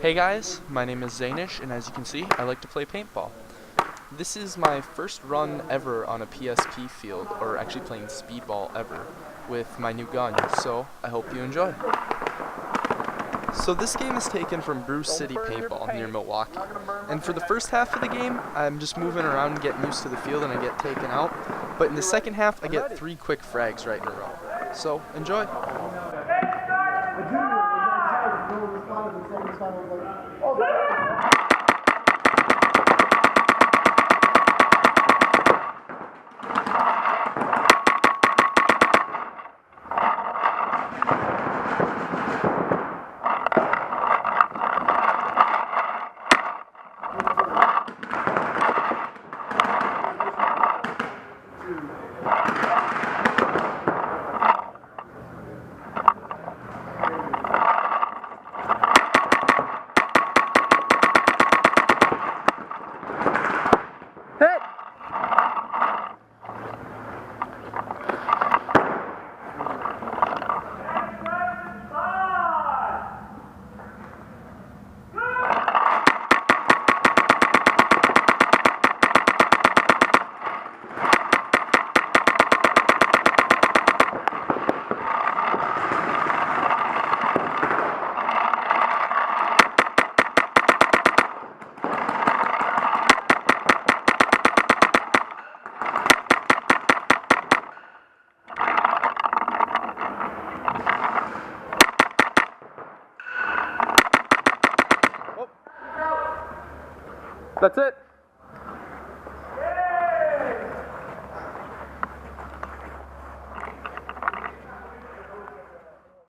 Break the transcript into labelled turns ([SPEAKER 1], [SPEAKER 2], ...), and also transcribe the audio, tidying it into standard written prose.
[SPEAKER 1] Hey guys, my name is Zanish, and as you can see, I like to play paintball. This is my first run ever on a PSP field, or actually playing Speedball ever, with my new gun, so I hope you enjoy. So this game is taken from Bruce City Paintball near Milwaukee, and for the first half of the game, I'm just moving around getting used to the field and I get taken out, but in the second half, I get 3 quick frags right in a row. So, enjoy! That's it.